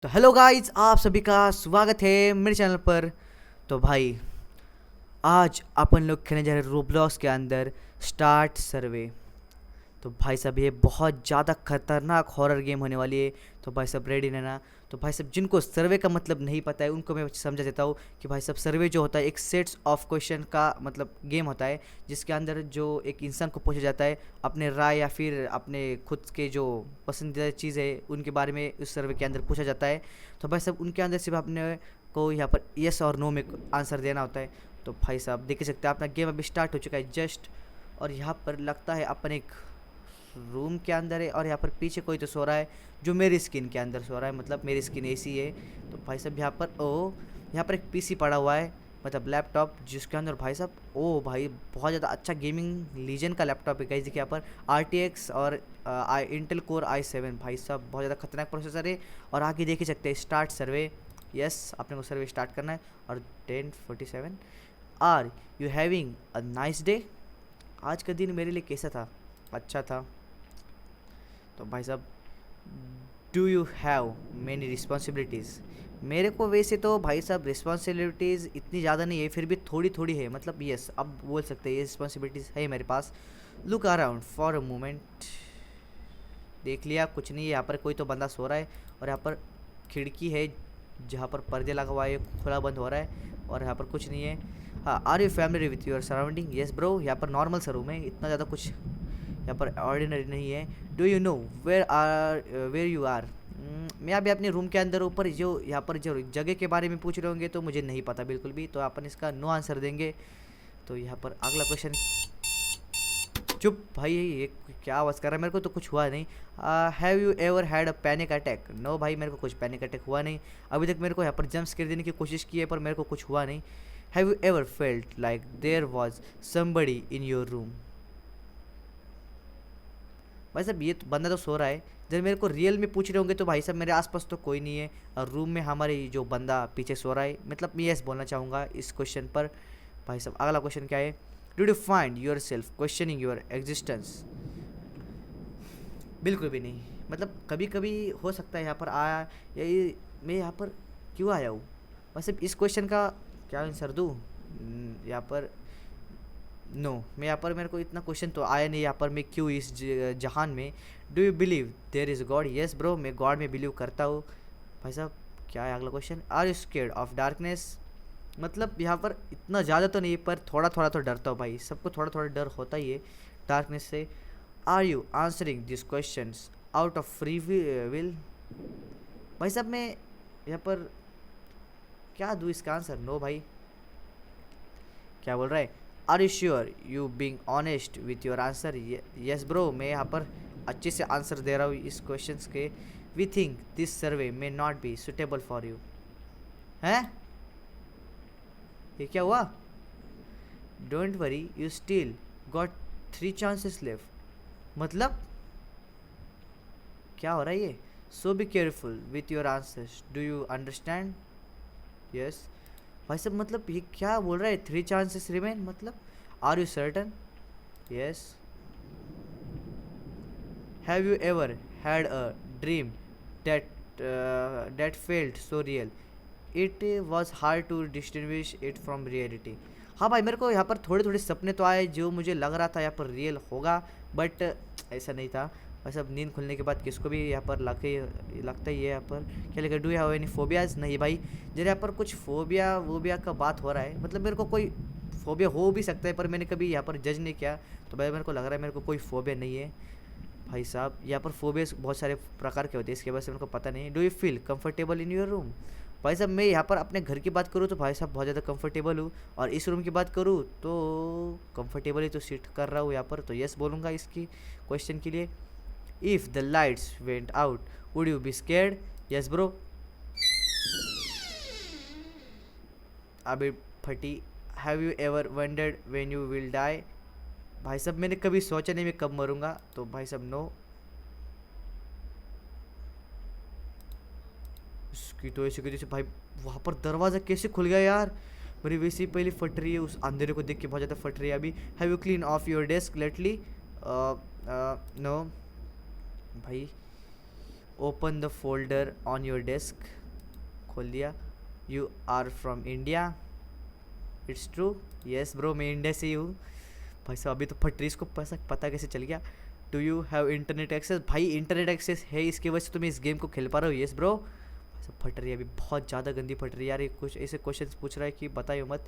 तो hello guys, आप सभी का स्वागत है मेरे चैनल पर। तो भाई, आज अपन लोग खेलने जा रहे हैं रोब्लॉक्स के अंदर स्टार्ट सर्वे। तो भाई साहब, ये बहुत ज़्यादा खतरनाक हॉरर गेम होने वाली है। तो भाई साहब रेडी रहना। तो भाई साहब, जिनको सर्वे का मतलब नहीं पता है उनको मैं समझा देता हूँ कि भाई साहब, सर्वे जो होता है एक सेट्स ऑफ क्वेश्चन का मतलब गेम होता है, जिसके अंदर जो एक इंसान को पूछा जाता है अपने राय या फिर अपने खुद के जो पसंदीदा चीज़ है उनके बारे में उस सर्वे के अंदर पूछा जाता है। तो भाई साहब, उनके अंदर सिर्फ अपने को यहाँ पर येस और नो में आंसर देना होता है। तो भाई साहब देख ही सकते हैं अपना गेम अभी स्टार्ट हो चुका है जस्ट। और यहाँ पर लगता है अपन एक रूम के अंदर है और यहाँ पर पीछे कोई तो सो रहा है जो मेरी स्किन के अंदर सो रहा है, मतलब मेरी स्किन ऐसी है। तो भाई साहब यहाँ पर यहाँ पर एक पीसी पड़ा हुआ है, मतलब लैपटॉप, जिसके अंदर भाई साहब भाई बहुत ज़्यादा अच्छा गेमिंग लीजन का लैपटॉप है। गाइस देखिए यहाँ पर RTX और इंटेल कोर i7, भाई साहब बहुत ज़्यादा खतरनाक प्रोसेसर है। और आगे देख ही सकते हैं स्टार्ट सर्वे। यस, अपने को सर्वे स्टार्ट करना है। और 10:47 are you having a nice day. आज का दिन मेरे लिए कैसा था? अच्छा था। तो भाई साहब, do you have many responsibilities. मेरे को वैसे तो भाई साहब रिस्पॉन्सिबिलिटीज़ इतनी ज़्यादा नहीं है, फिर भी थोड़ी थोड़ी है, मतलब यस अब बोल सकते हैं ये रिस्पॉन्सिबिलिटीज़ है मेरे पास। Look around for a moment. देख लिया, कुछ नहीं है। यहाँ पर कोई तो बंदा सो रहा है और यहाँ पर खिड़की है जहाँ पर पर्दे लगा हुआ है, खुला बंद हो रहा है। और यहाँ पर कुछ नहीं है। हाँ, are you family with your surrounding. Yes bro, यहाँ पर नॉर्मल सा रूम है, इतना ज़्यादा कुछ यहाँ पर ऑर्डिनरी नहीं है। Do you know where you are. मैं अभी अपने रूम के अंदर ऊपर जो यहाँ पर जो जगह के बारे में पूछ रहे होंगे तो मुझे नहीं पता बिल्कुल भी, तो अपन इसका नो आंसर देंगे। तो यहाँ पर अगला क्वेश्चन। चुप भाई, ये क्या आवाज़ कर रहा है? मेरे को तो कुछ हुआ नहीं। Have you ever had a panic attack. No भाई, मेरे को कुछ पैनिक अटैक हुआ नहीं। अभी तक मेरे को यहाँ पर जंप स्केयर देने की कोशिश की है पर मेरे को कुछ हुआ नहीं। Have you ever felt like there was somebody in your room. भाई साहब ये तो बंदा तो सो रहा है। जब मेरे को रियल में पूछ रहे होंगे तो भाई साहब मेरे आसपास तो कोई नहीं है और रूम में हमारे जो बंदा पीछे सो रहा है, मतलब मैं यस बोलना चाहूँगा इस क्वेश्चन पर। भाई साहब अगला क्वेश्चन क्या है? Do you find your self questioning your existence. बिल्कुल भी नहीं। मतलब कभी कभी हो सकता है यहाँ पर आया, ये मैं यहाँ पर क्यों आया हूँ। बस इस क्वेश्चन का क्या आंसर दूँ? यहाँ पर नो, मैं यहाँ पर मेरे को इतना क्वेश्चन तो आया नहीं यहाँ पर मैं क्यों इस जहान में। Do you believe there is God. Yes bro, मैं गॉड में बिलीव करता हूँ। भाई साहब क्या है अगला question? Are you scared of darkness. मतलब यहाँ पर इतना ज़्यादा तो नहीं पर थोड़ा थोड़ा तो डरता हूँ भाई, सबको थोड़ा थोड़ा डर होता ही है डार्कनेस से। Are you answering this question out of free will. भाई साहब मैं यहाँ पर क्या दूँ इसका आंसर? नो भाई। क्या बोल रहा है? Are you sure you being honest with your answer. Yes bro, मैं यहाँ पर अच्छे से आंसर दे रहा हूँ इस क्वेश्चन के। We think this survey may not be suitable for you. हैं? ये क्या हुआ? Don't worry you still got 3 chances left. मतलब क्या हो रहा है ये? So be careful with your answers, do you understand. Yes. भाई साहब मतलब ये क्या बोल रहा है? 3 चांसेस रिमेन, मतलब are you certain. Yes. Have you ever had a dream that that felt so real it was hard to distinguish it from reality. हाँ भाई, मेरे को यहाँ पर थोड़े थोड़े सपने तो आए जो मुझे लग रहा था यहाँ पर रियल होगा, बट ऐसा नहीं था। बस अब नींद खुलने के बाद किसको भी यहाँ पर लगता ही है यहाँ पर। क्या लगा? Do have any phobias. नहीं भाई, जब यहाँ पर कुछ फोबिया वोबिया का बात हो रहा है, मतलब मेरे को कोई फोबिया हो भी सकता है पर मैंने कभी यहाँ पर जज नहीं किया। तो भाई मेरे को लग रहा है मेरे को कोई फोबिया नहीं है। भाई साहब यहाँ पर फोबियाज बहुत सारे प्रकार के होते हैं, इसके वजह से मेरे को पता नहीं है। Do you feel comfortable in your room. भाई साहब मैं यहाँ पर अपने घर की बात करूँ तो भाई साहब बहुत ज़्यादा कंफर्टेबल हूँ, और इस रूम की बात करूँ तो कंफर्टेबल ही तो सीट कर रहा हूँ यहाँ पर, तो यस बोलूँगा इसकी क्वेश्चन के लिए। If the lights went out would you be scared. Yes bro. अभी फटी। Have you ever wondered when you will die. भाई साहब मैंने कभी सोचा नहीं मैं कब मरूंगा, तो भाई साहब नो। इसकी तो ऐसे जैसे भाई वहाँ पर दरवाज़ा कैसे खुल गया यार। मेरी वैसे ही पहले फट रही है, उस अंधेरे को देख के बहुत ज़्यादा फट रही है अभी। Have you clean off your desk lately. No भाई। Open the folder on your desk, खोल दिया। You are from India, it's true, yes bro मैं इंडिया से ही हूँ। भाई साहब अभी तो फटरीस को पता कैसे चल गया। Do you have internet access, भाई इंटरनेट एक्सेस है, इसकी वजह से तुम इस गेम को खेल पा रहे हो, यस ब्रो। भाई साहब फट रही है अभी, बहुत ज़्यादा गंदी फट रही है यार, ये कुछ ऐसे क्वेश्चन पूछ रहा है कि बताइए मत।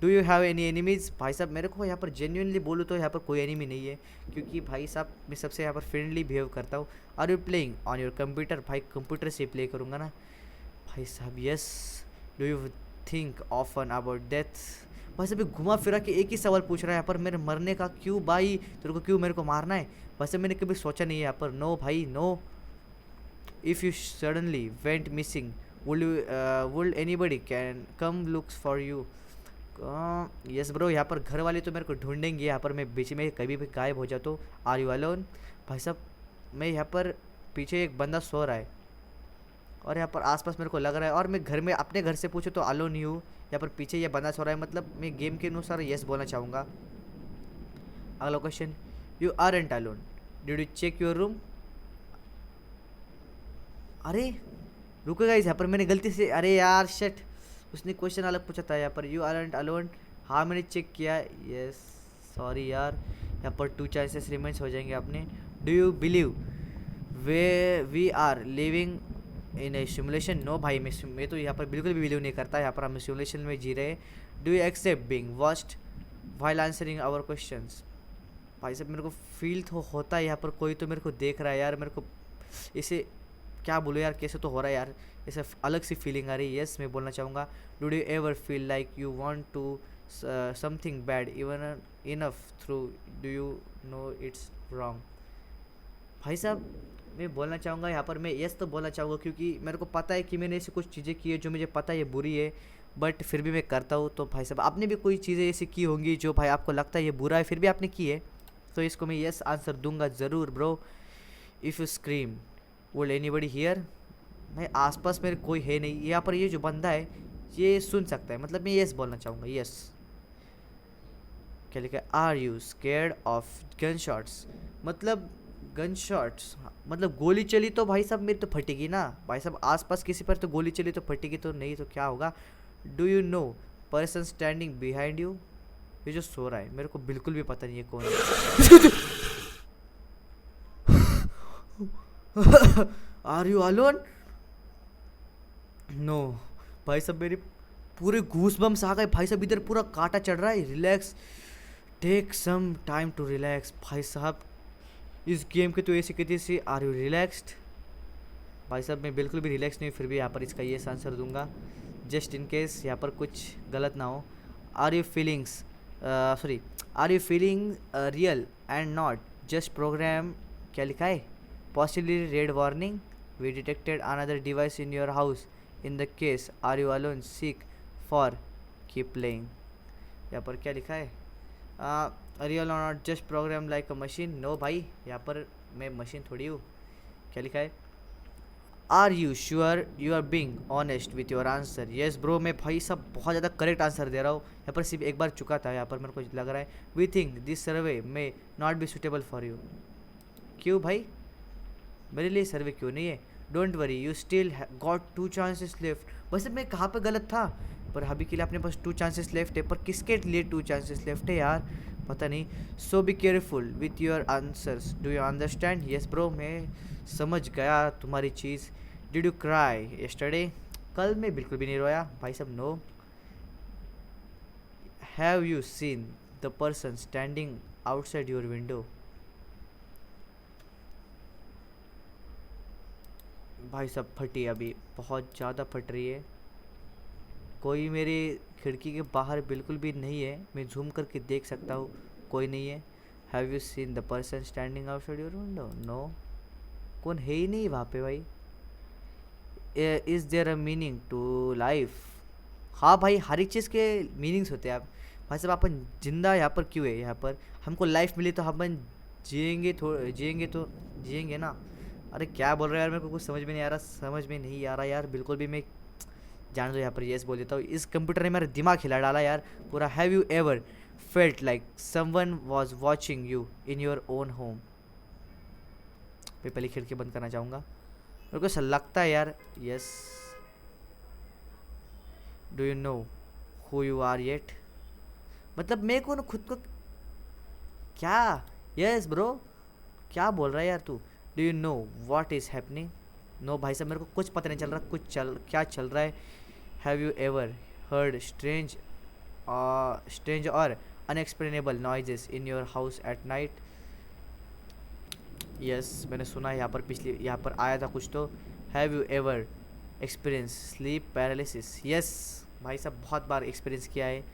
Do you have any enemies, भाई साहब मेरे को यहाँ पर जेन्युइनली बोलूँ तो यहाँ पर कोई एनिमी नहीं है, क्योंकि भाई साहब मैं सबसे यहाँ पर फ्रेंडली बिहेव करता हूँ। Are you playing on your computer, भाई कंप्यूटर से प्ले करूँगा ना भाई साहब, yes. Do you think often about death, बस अभी घुमा फिरा के एक ही सवाल पूछ रहा है यहाँ पर, मेरे मरने का, क्यों भाई तेरे को क्यों मेरे को मारना है, वैसे मैंने कभी सोचा नहीं है यहाँ पर, नो भाई no. If you suddenly went missing would anybody can come looks for you, yes bro यहाँ पर घर वाले तो मेरे को ढूंढेंगे यहाँ पर, मैं बीच में कभी भी गायब हो जाता हूँ। आर यू अलोन, भाई साहब मैं यहाँ पर पीछे एक बंदा सो रहा है और यहाँ पर आसपास मेरे को लग रहा है, और मैं घर में अपने घर से पूछूँ तो अलोन ही हूँ, यहाँ पर पीछे ये बंदा सो रहा है, मतलब मैं गेम के अनुसार यस बोलना चाहूँगा। अगला question, you are aren't alone, did you check your room, अरे रुको गाइस यहाँ पर मैंने गलती से, अरे यार शिट, उसने क्वेश्चन अलग पूछा था यहाँ पर। यू आर एंट अलोन, हाँ मैंने चेक किया, यस सॉरी यार, यहाँ पर 2 चांसेस रिमेंस हो जाएंगे अपने। Do you believe way we are living in a simulation, no भाई मैं तो यहाँ पर बिल्कुल भी बिलीव नहीं करता, यहाँ पर हम सिमुलेशन में जी रहे हैं। Do you accept being watched while answering our questions, भाई साहब मेरे को फील तो होता है यहाँ पर कोई तो मेरे को देख रहा है यार, मेरे को इसे क्या बोलो यार, कैसे तो हो रहा है यार, ऐसे अलग सी फीलिंग आ रही है, यस मैं बोलना चाहूँगा। Do you ever feel like you want to something bad even enough through do you know it's wrong, भाई साहब मैं बोलना चाहूँगा यहाँ पर, मैं यस तो बोलना चाहूँगा क्योंकि मेरे को पता है कि मैंने ऐसी कुछ चीज़ें की है जो मुझे पता है ये बुरी है, बट फिर भी मैं करता हूँ। तो भाई साहब आपने भी कोई चीज़ें ऐसी की होंगी जो भाई आपको लगता है ये बुरा है फिर भी आपने की है, तो इसको मैं यस आंसर दूंगा ज़रूर bro. If you scream would anybody here, भाई आसपास मेरे कोई है नहीं, यहाँ पर ये जो बंदा है ये सुन सकता है, मतलब मैं यस बोलना चाहूँगा, यस। क्या लिखा है, are you scared of gunshots, मतलब गन शॉट्स मतलब गोली चली तो भाई साहब मेरी तो फटेगी ना, भाई साहब आसपास किसी पर तो गोली चली तो फटेगी, तो नहीं तो क्या होगा। Do you no person standing behind you, ये जो सो रहा है मेरे को बिल्कुल भी पता नहीं है कौन है। आर यू अलोन, नो भाई साहब मेरे पूरे गूस बम्स आ गए भाई साहब, इधर पूरा कांटा चढ़ रहा है। Relax, take some time to relax, भाई साहब इस गेम के तो ऐसे कहते से आर यू रिलैक्सड, भाई साहब मैं बिल्कुल भी रिलैक्स नहीं, फिर भी यहाँ पर इसका ये आंसर दूंगा जस्ट इन केस यहाँ पर कुछ गलत ना हो। Are you feelings sorry are you feeling real and not just program, क्या लिखा है, possibly red warning, we detected another device in your house, in the case are you alone seek for keep playing, यहाँ पर क्या लिखा है, real और not just program like a machine, no भाई यहाँ पर मैं मशीन थोड़ी हूँ। क्या लिखा है, are you sure you are being honest with your answer, yes bro मैं भाई सब बहुत ज़्यादा करेक्ट आंसर दे रहा हूँ, यहाँ पर सिर्फ एक बार चुका था, यहाँ पर मेरे को लग रहा है। We think this survey may not be suitable for you, क्यों भाई मेरे लिए सर्वे क्यों नहीं है। Don't worry you still got 2 chances left, वैसे मैं कहाँ पर गलत था, पर अभी के लिए अपने पास 2 चांसेस लेफ्ट है, पर किसके लिए 2 चांसेस लेफ्ट है यार पता नहीं। So be careful with your answers, do you understand, yes bro मैं समझ गया तुम्हारी चीज़। डिड यू क्राई यस्टरडे, कल मैं बिल्कुल भी नहीं रोया भाई साहब, no. Have you seen the person standing outside your window, भाई साहब फटी अभी बहुत ज़्यादा फट रही है, कोई मेरी खिड़की के बाहर बिल्कुल भी नहीं है, मैं झूम करके देख सकता हूँ कोई नहीं है। Have you seen the person standing outside your window, no कौन है ही नहीं वहाँ पे भाई। Is there a meaning to life, हाँ भाई हर एक चीज़ के मीनिंग्स होते हैं। आप भाई साहब अपन जिंदा यहाँ पर क्यों है, यहाँ पर हमको लाइफ मिली तो हम जिएंगे तो जिएंगे ना। अरे क्या बोल रहा है यार, मेरे को कुछ समझ में नहीं आ रहा, यार बिल्कुल भी। मैं जान दो यहाँ पर यस बोल देता हूँ, इस कंप्यूटर ने मेरा दिमाग हिला डाला यार पूरा। Have you ever felt like someone was watching you in your own home, मैं पहले खिड़की बंद करना चाहूँगा। मेरे को ऐसा लगता है यार। Yes, do you know who you are yet? मतलब मेरे को ना खुद को क्या। यस ब्रो, क्या बोल रहा है यार तू? Do you know what is happening? No भाई साहब, मेरे को कुछ पता नहीं चल रहा, क्या चल रहा है। Have you ever heard strange और unexplainable noises in your house at night? Yes, मैंने सुना है, यहाँ पर आया था कुछ तो। Have you ever experience sleep paralysis? Yes भाई साहब, बहुत बार एक्सपीरियंस किया है।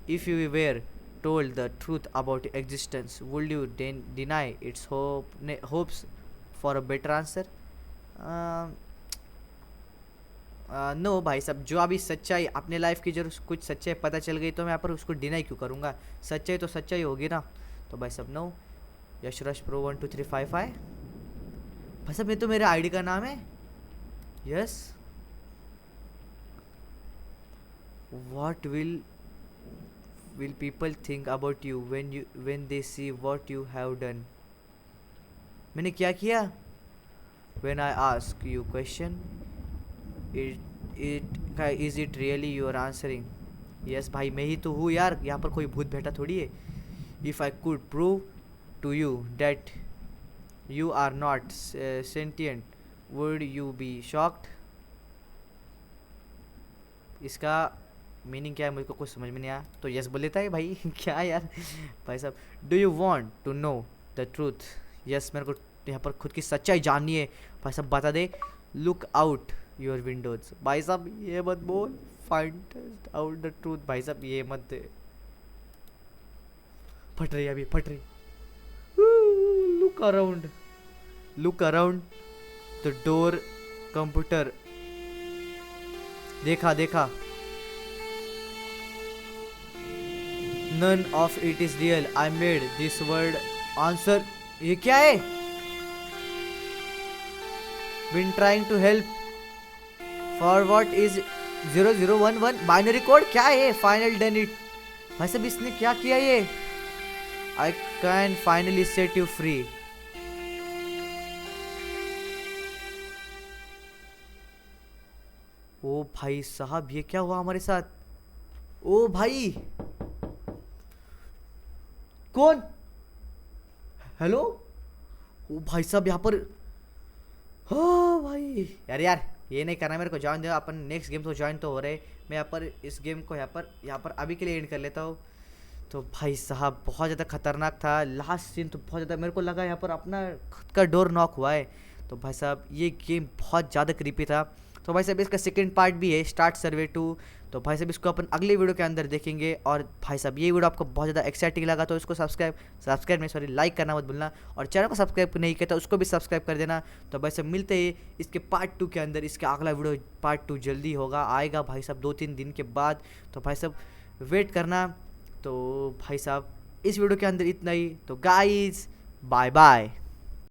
If you were told the truth about existence, would you deny its hopes for a better answer? No भाई साहब, जो अभी सच्चाई अपने लाइफ की जो कुछ सच्चाई पता चल गई तो मैं यहाँ पर उसको डिनाई क्यों करूँगा? सच्चाई तो सच्चाई होगी ना। तो भाई साहब नो। यशराज प्रो 12355 भाई साहब, ये तो मेरे आईडी का नाम है। Yes, what will people think about you when they see what you have done? मैंने क्या किया? When I ask you question, is it really you are answering? Yes भाई, मैं ही तो हूँ यार, यहाँ पर कोई भूत बैठा थोड़ी है। If I could prove to you that you are not sentient, would you be shocked? इसका मीनिंग क्या है मुझको कुछ समझ में नहीं आया, तो यस बोल लेता है भाई। क्या यार भाई साहब। Do you want to know the truth? Yes, मेरे को यहाँ पर खुद की सच्चाई जाननी है। भाई साहब बता दे। Look out your windows? भाई साहब ये मत बोल। Find out the truth? भाई साहब ये मत दे। फट रही अभी, फट रही। Look around the door. Computer देखा। None of it is real. I made this word answer. ये क्या है? Been trying to help. For what is 0011 binary code? क्या है? Final done it. भाई साहब इसने क्या किया ये? I can finally set you free. ओ भाई साहब, ये क्या हुआ हमारे साथ? ओ भाई, कौन? हेलो? ओ भाई साहब यहाँ पर। हाँ भाई यार ये नहीं करना मेरे को। ज्वाइन दो, अपन नेक्स्ट गेम तो ज्वाइन तो हो रहे। मैं यहाँ पर इस गेम को यहाँ पर अभी के लिए एंड कर लेता हूँ। तो भाई साहब बहुत ज़्यादा खतरनाक था लास्ट सीन, तो बहुत ज़्यादा मेरे को लगा यहाँ पर अपना खुद का डोर नॉक हुआ है। तो भाई साहब ये गेम बहुत ज़्यादा क्रीपी था। तो भाई साहब इसका सेकंड पार्ट भी है, स्टार्ट सर्वे 2। तो भाई साहब इसको अपन अगले वीडियो के अंदर देखेंगे। और भाई साहब ये वीडियो आपको बहुत ज़्यादा एक्साइटिंग लगा तो इसको सब्सक्राइब नहीं सॉरी लाइक करना मत भूलना। और चैनल को सब्सक्राइब नहीं किया तो उसको भी सब्सक्राइब कर देना। तो भाई साहब मिलते हैं इसके पार्ट 2 के अंदर। इसका अगला वीडियो पार्ट 2 जल्दी आएगा भाई साहब 2-3 दिन के बाद। तो भाई साहब वेट करना। तो भाई साहब इस वीडियो के अंदर इतना ही। तो गाइज बाय बाय।